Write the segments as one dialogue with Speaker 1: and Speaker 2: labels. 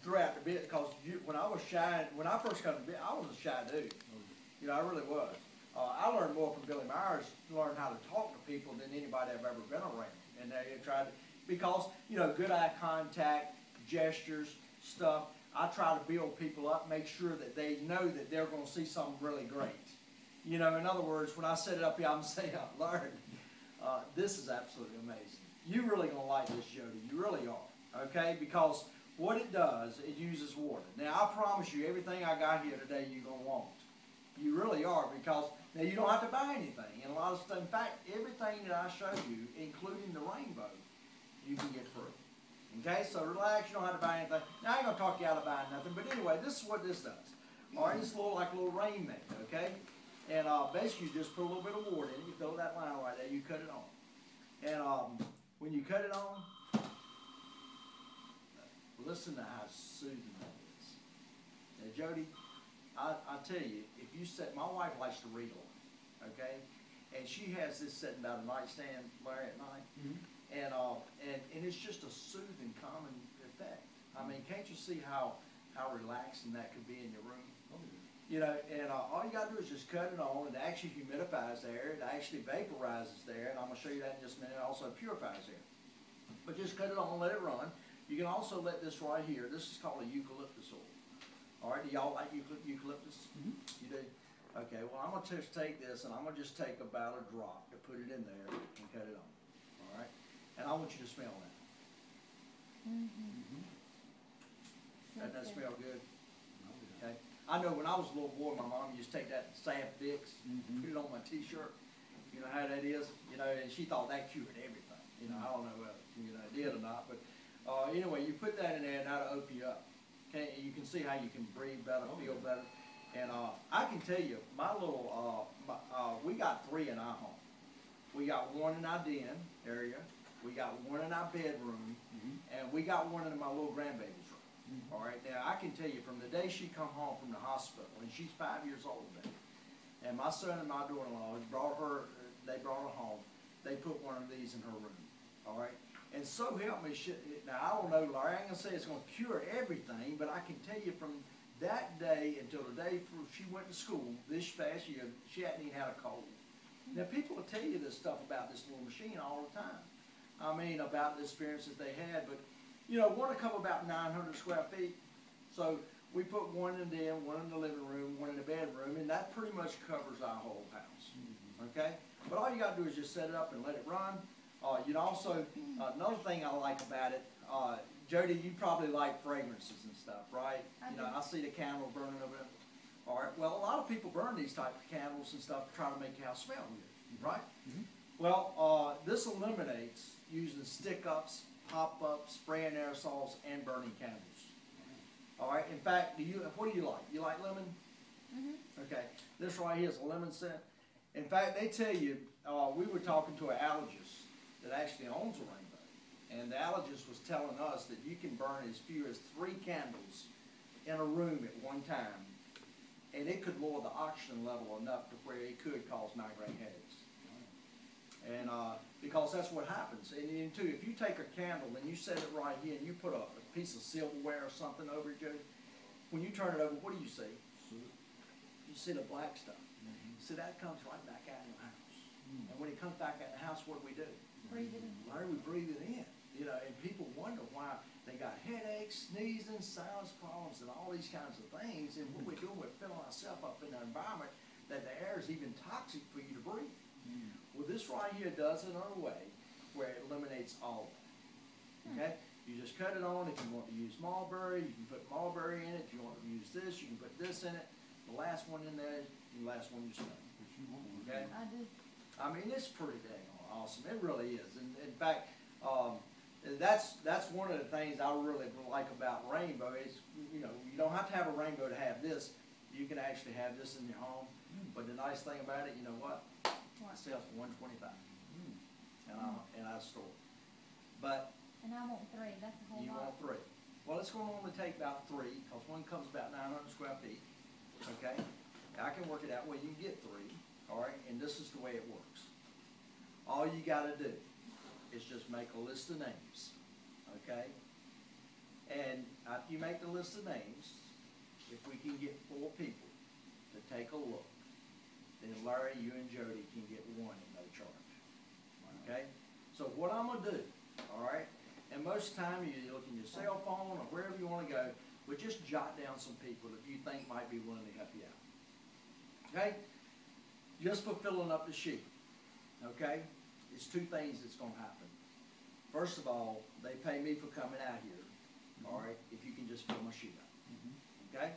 Speaker 1: throughout the bit, because when I was shy, when I first got to bit, I was a shy dude. You know, I really was. I learned more from Billy Myers, learned how to talk to people than anybody I've ever been around. And they tried to, because, you know, good eye contact, gestures, stuff. I try to build people up, make sure that they know that they're going to see something really great. You know, in other words, when I set it up here, I'm saying I learned. This is absolutely amazing. You're really going to like this, Jody. You really are. Okay? Because what it does, it uses water. Now, I promise you, everything I got here today, you're going to want. You really are, because now you don't have to buy anything. And a lot of stuff, in fact, everything that I show you, including the rainbow, you can get free. Okay, so relax, you don't have to buy anything. Now, I ain't going to talk you out of buying nothing, but anyway, this is what this does. All right, it's like a little Rainmate, okay? And basically, you just put a little bit of water in it. You fill that line right there, you cut it on. And when you cut it on, listen to how soothing that is. Now, Jody, I tell you, if you set, my wife likes to read a lot, okay? And she has this sitting down a nightstand, Larry, at night. And it's just a soothing, calming effect. I mean, can't you see how relaxing that could be in your room? You know, and all you got to do is just cut it on. It actually humidifies the air. It actually vaporizes the air. And I'm going to show you that in just a minute. It also purifies air. But just cut it on and let it run. You can also let this right here. This is called a eucalyptus oil. All right, do y'all like eucalyptus? You do? Okay, well, I'm going to just take this, and I'm going to just take about a drop to put it in there and cut it on. All right? And I want you to smell that. Doesn't that smell good? Okay. I know when I was a little boy, my mom used to take that Saf Vicks, put it on my T-shirt. You know how that is? You know, and she thought that cured everything. You know, I don't know whether it did or not, but anyway, you put that in there, and that'll open you up. Okay, you can see how you can breathe better, feel better. And I can tell you, my little, we got 3 in our home. We got 1 in our den area, we got 1 in our bedroom, and we got 1 in my little grandbaby's room. All right, now I can tell you, from the day she come home from the hospital, and she's 5 years old now, and my son and my daughter-in-law brought her, they brought her home, they put 1 of these in her room. All right. And so help me, now I don't know, Larry, I ain't going to say it's going to cure everything, but I can tell you from that day until the day she went to school, this past year, she hadn't even had a cold. Now, people will tell you this stuff about this little machine all the time. I mean, about the experiences they had, but, you know, one to cover about 900 square feet. So we put 1 in the den, 1 in the living room, 1 in the bedroom, and that pretty much covers our whole house. Okay? But all you got to do is just set it up and let it run. You know, also, another thing I like about it, Jody, you probably like fragrances and stuff, right? You know, I see the candle burning over there. All right, well, a lot of people burn these type of candles and stuff to try to make your house smell good, right? Well, this eliminates using stick-ups, pop-ups, spraying aerosols, and burning candles. All right, in fact, what do you like? You like lemon? Okay, this right here is a lemon scent. In fact, they tell you, we were talking to an allergist that actually owns a rainbow. And the allergist was telling us that you can burn as few as 3 candles in a room at one time, and it could lower the oxygen level enough to where it could cause migraine headaches. And because that's what happens. And too, if you take a candle and you set it right here and you put a piece of silverware or something over it, Joe, when you turn it over, what do you see? You see the black stuff. See, that comes right back out of the house. And when it comes back out of the house, what do?
Speaker 2: Breathe it in.
Speaker 1: Larry, we breathe it in. You know, and people wonder why they got headaches, sneezing, sinus problems, and all these kinds of things. And what we're doing, we're filling ourselves up in an environment that the air is even toxic for you to breathe. Well, this right here does it in a way where it eliminates all of it. Okay? You just cut it on. If you want to use mulberry, you can put mulberry in it. If you want to use this, you can put this in it. The last one in there, the last one you smell. Okay?
Speaker 2: I do.
Speaker 1: I mean, it's pretty dang awesome. It really is. And in fact, that's one of the things I really like about rainbow is, you know, you don't have to have a rainbow to have this. You can actually have this in your home. But the nice thing about it, you know what? It sells for $125. And I store it. But
Speaker 2: and I want 3. That's the whole lot.
Speaker 1: You want 3. Well, it's going to only take about 3 because one comes about 900 square feet. Okay? I can work it out where you can get 3. All right? And this is the way it works. All you got to do is just make a list of names. Okay? And after you make the list of names, if we can get 4 people to take a look, then Larry, you and Jody can get 1 at no charge. Okay? So what I'm gonna do, all right, and most of the time you look in your cell phone or wherever you wanna go, but just jot down some people that you think might be willing to help you out. Okay? Just for filling up the sheet. Okay? It's 2 things that's gonna happen. First of all, they pay me for coming out here, all right, if you can just fill my sheet up. Okay?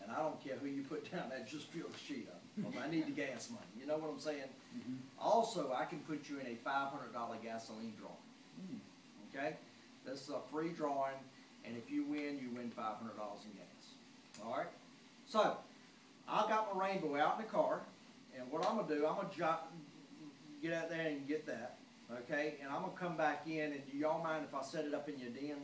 Speaker 1: And I don't care who you put down there, just fill the sheet up. I need the gas money, you know what I'm saying? Also, I can put you in a $500 gasoline drawing. Okay? This is a free drawing, and if you win $500 in gas. All right? So, I got my rainbow out in the car, and what I'm gonna do, I'm gonna get out there and get that. Okay, and I'm gonna come back in, and do y'all mind if I set it up in your den?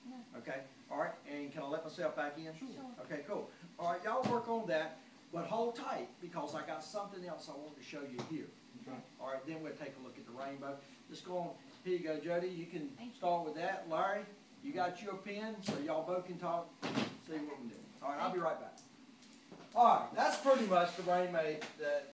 Speaker 2: No.
Speaker 1: Okay, all right, and can I let myself back in?
Speaker 2: Sure.
Speaker 1: Okay, cool. All right, y'all work on that, but hold tight, because I got something else I want to show you here.
Speaker 2: Okay.
Speaker 1: All right, then we'll take a look at the rainbow. Just go on, here you go, Jody, you can
Speaker 2: Thank you.
Speaker 1: start with that. Larry, you got your pen, so y'all both can talk, see what we can do. All right, I'll be right back. All right, that's pretty much the Rainmate that